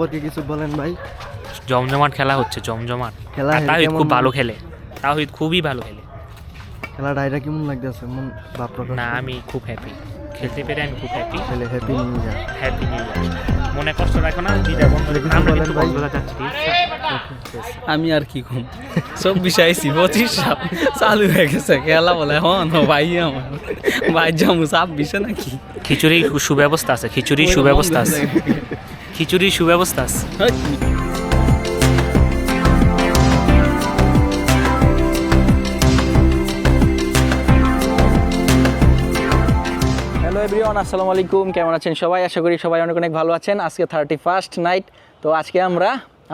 সম্পর্কে কিছু বলেন ভাই। জমজমাট খেলা হচ্ছে, জমজমাট খেলা তাহিদ খুব ভালো খেলে, তাহিদ খুবই ভালো খেলে। খেলাটা এটা কেমন লাগতেছে, মন ভাব প্রকাশ? না, আমি খুব হ্যাপি, খেলতে পেরে আমি খুব হ্যাপি। খেলে happy new year. Happy new year. মনে কষ্ট রাখো না, বিদায় বন্ধ রেখে আমরা কিন্তু কক্সবাজার যাচ্ছি। আমি আর কি কম, সব বিষয় 25 চালু হয়ে গেছে খেলা বলে হন ভাই আমার ভাই জামু 26 নাকি। খিচুড়ির সুব্যবস্থা আছে, খিচুড়ির সুব্যবস্থা আছে, খিচুড়ির সুব্যবস্থা আছে। হ্যালো এভরিওয়ান, আসসালামু আলাইকুম। কেমন আছেন সবাই? আশা করি সবাই অনেক অনেক ভালো আছেন। আজকে 31st নাইট। তো আজকে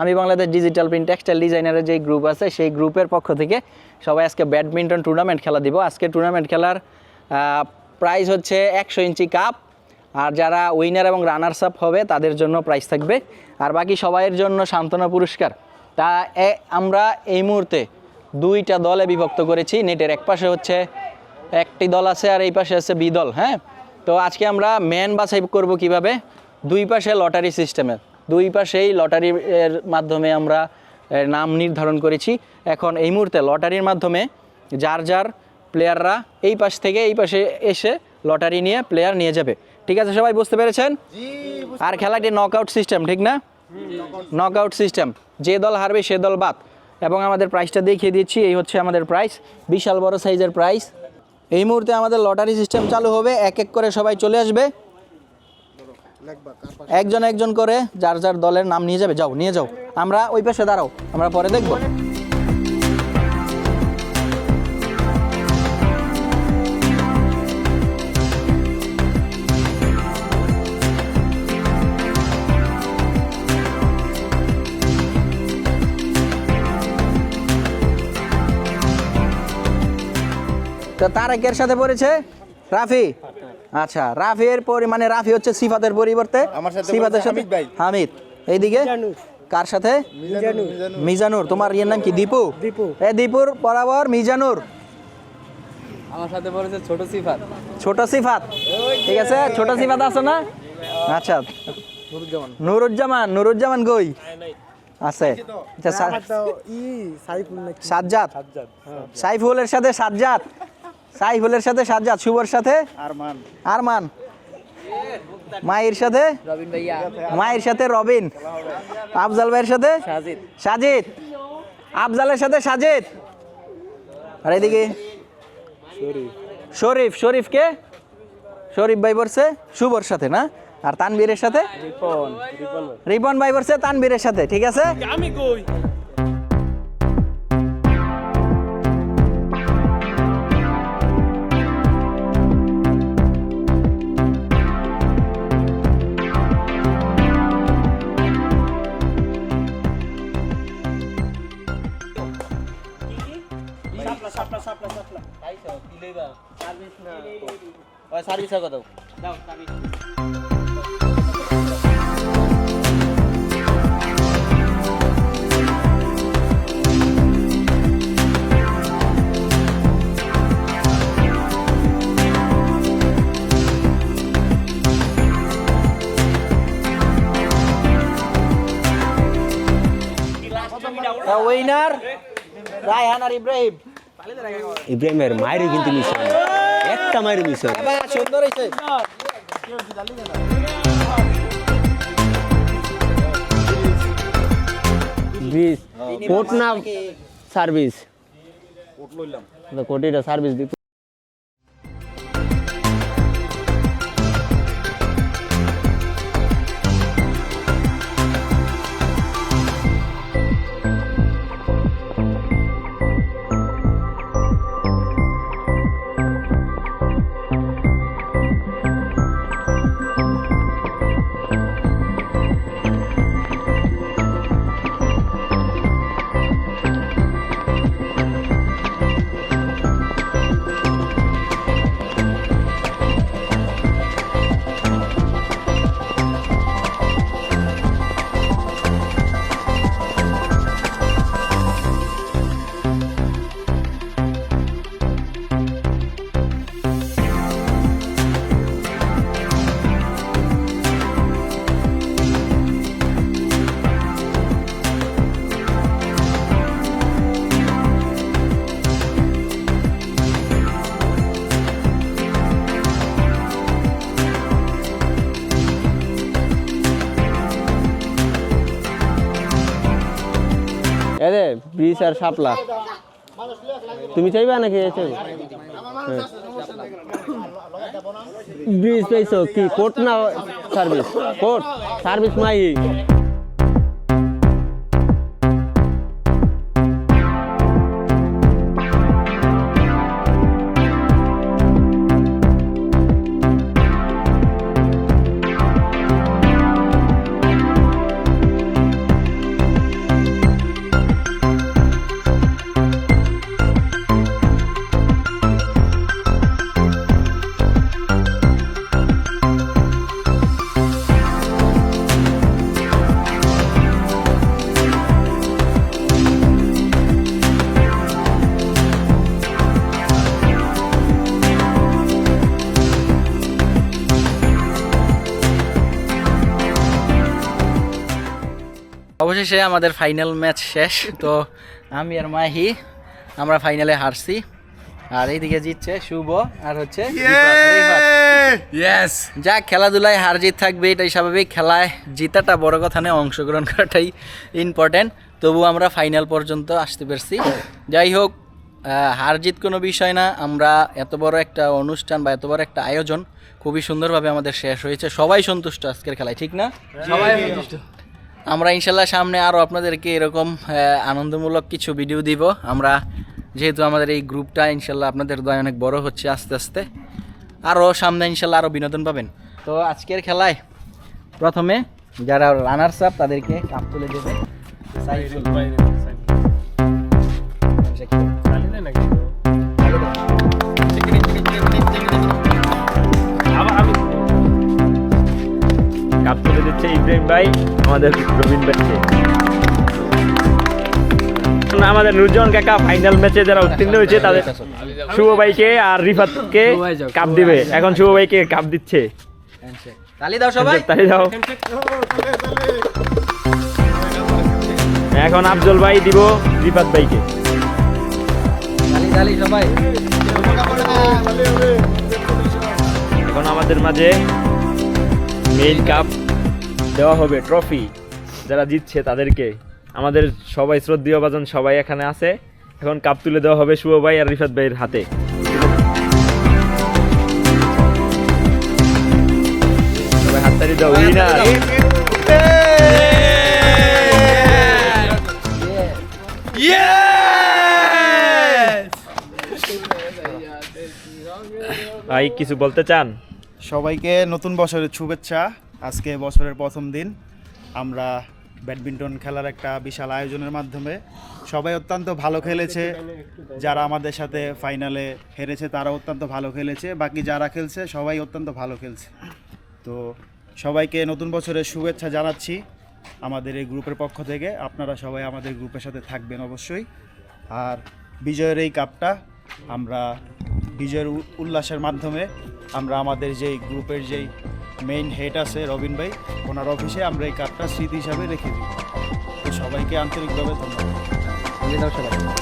আমি বাংলাদেশ ডিজিটাল প্রিন্ট টেক্সটাইল ডিজাইনারের যে গ্রুপ আছে সেই গ্রুপের পক্ষ থেকে সবাই আজকে ব্যাডমিন্টন টুর্নামেন্ট খেলা দিব। আজকে টুর্নামেন্ট খেলার প্রাইজ হচ্ছে 100 ইঞ্চি কাপ, আর যারা উইনার এবং রানার্স আপ হবে তাদের জন্য প্রাইজ থাকবে, আর বাকি সবাইয়ের জন্য সান্ত্বনা পুরস্কার। তা আমরা এই মুহূর্তে দুইটা দলে বিভক্ত করেছি। নেটের এক পাশে হচ্ছে একটি দল আছে আর এই পাশে আছে বি দল। হ্যাঁ, তো আজকে আমরা ম্যান বাছাই করব কিভাবে, দুই পাশে লটারি সিস্টেমের, দুই পাশেই লটারির মাধ্যমে আমরা নাম নির্ধারণ করেছি। এখন এই মুহূর্তে লটারির মাধ্যমে যার যার প্লেয়াররা এই পাশ থেকে এই পাশে এসে লটারি নিয়ে প্লেয়ার নিয়ে যাবে। ঠিক আছে, সবাই বুঝতে পেরেছেন? আর খেলাটি নকআউট সিস্টেম, ঠিক না? নকআউট সিস্টেম, যে দল হারবে সে দল বাদ। এবং আমাদের প্রাইসটা দেখিয়ে দিচ্ছি, এই হচ্ছে আমাদের প্রাইস, বিশাল বড় সাইজের প্রাইস। এই মুহূর্তে আমাদের লটারি সিস্টেম চালু হবে, এক এক করে সবাই চলে আসবে, একজন একজন করে যার যার দলের নাম নিয়ে যাবে। যাও, নিয়ে যাও, আমরা ওই পাশে দাঁড়াও, আমরা পরে দেখব। তো তারেকের সাথে পড়েছে রাফি। আচ্ছা, রাফির মানে রাফি হচ্ছে সিফাতের পরিবর্তে, সিফাতের সাথে হামিদ। এইদিকে কার সাথে? মিজানুর। তোমার ইয়ের নাম কি? দীপু। দীপুর বরাবর মিজানুর। আমার সাথে পড়েছে ছোট সিফাত। ছোট সিফাত, ঠিক আছে, ছোট সিফাত আছে না? আচ্ছা, নুরুজ্জামান। নুরুজ্জামান কই আছে? সাজ্জাদ। সাইফুলের সাথে সাজ্জাদ, সাইফুলের সাথে সাজ্জাদ, শুভর সাথে আরমান, মায়ের সাথে রবিন ভাইয়া, মায়ের সাথে রবিন, আফজাল ভাইয়ের সাথে সাজিদ, আফজালের সাথে সাজিদ। আর এদিকে শরীফ। শরীফকে শরীফ ভাই বলছে শুভর সাথে না? আর তানবীরের সাথে রিপন ভাই বলছে তানবীরের সাথে। ঠিক আছে, আমি কই সার্ভিস কত দাও? উইনার রায়হান আর ইব্রাহিম। ইব্রাহিমের মায়েরও কিন্তু মিস হয়, একটা মায়ের মিস হয়। সুন্দর হয়েছে। কোট না সার্ভিস, কোটিটা সার্ভিস দিত। ব্রিজ আর শাপলা। তুমি চাইবা নাকি এ চাইবা? ব্রিজ পাইছো কি কোর্ট না সার্ভিস? কোর্ট সার্ভিস মাই। অবশেষে আমাদের ফাইনাল ম্যাচ শেষ। তো আমি আর মাহি আমরা ফাইনালে হারছি, আর এইদিকে জিতছে শুভ আর হচ্ছে যাক, খেলাধুলায় হার জিত থাকবে, এটাই স্বাভাবিক। খেলায় জিতাটা বড় কথা নয়, অংশগ্রহণ করাটাই ইম্পর্টেন্ট। তবু আমরা ফাইনাল পর্যন্ত আসতে পারছি। যাই হোক, হার জিত কোনো বিষয় না। আমরা এত বড় একটা অনুষ্ঠান বা এত বড় একটা আয়োজন খুবই সুন্দরভাবে আমাদের শেষ হয়েছে। সবাই সন্তুষ্ট আজকের খেলায়, ঠিক না? সবাই সন্তুষ্ট। আমরা ইনশাল্লাহ সামনে আরও আপনাদেরকে এরকম আনন্দমূলক কিছু ভিডিও দিব। আমরা যেহেতু আমাদের এই গ্রুপটা ইনশাল্লাহ আপনাদের দয়া অনেক বড় হচ্ছে, আস্তে আস্তে আরও সামনে ইনশাল্লাহ আরও বিনোদন পাবেন। তো আজকের খেলায় প্রথমে যারা রানার্স আপ তাদেরকে কাপ তুলে দেবে কাপ তুলে দিচ্ছে ইব্রাহিম ভাই আমাদের রবিন ভাইকে। আমাদের নুরজামান কাকা ফাইনাল ম্যাচে যারা উত্তীর্ণ হয়েছে তাদের শুভ ভাইকে আর রিফাতকে কাপ দিবে। এখন শুভ ভাইকে কাপ দিচ্ছে। তালি দাও সবাই, তালি দাও। এখন আফজল ভাই দিব রিফাত ভাইকে। তালি তালি সবাই। এখন আমাদের মাঝে মেইন কাপ দেওয়া হবে, ট্রফি যারা জিতছে তাদেরকে। আমাদের সবাই শ্রদ্ধেয় ভাজন সবাই এখানে আছে। এখন কাপ তুলে দেওয়া হবে শুভ ভাই আর রিফাত ভাইয়ের হাতে। সবাই হাততালি দাও। উইনার ভাই কিছু বলতে চান? সবাইকে নতুন বছরের শুভেচ্ছা। আজকে বছরের প্রথম দিন, আমরা ব্যাডমিন্টন খেলার একটা বিশাল আয়োজনের মাধ্যমে সবাই অত্যন্ত ভালো খেলেছে। যারা আমাদের সাথে ফাইনালে হেরেছে তারা অত্যন্ত ভালো খেলেছে, বাকি যারা খেলছে সবাই অত্যন্ত ভালো খেলছে। তো সবাইকে নতুন বছরের শুভেচ্ছা জানাচ্ছি আমাদের এই গ্রুপের পক্ষ থেকে। আপনারা সবাই আমাদের গ্রুপের সাথে থাকবেন অবশ্যই। আর বিজয়ের এই কাপটা আমরা বিজয়ের উল্লাসের মাধ্যমে আমরা আমাদের যেই গ্রুপের যেই মেইন হেড আছে রবিন ভাই, ওনার অফিসে আমরা এই কাপটা স্মৃতি হিসাবে রেখে দিই। তো সবাইকে আন্তরিকভাবে ধন্যবাদ।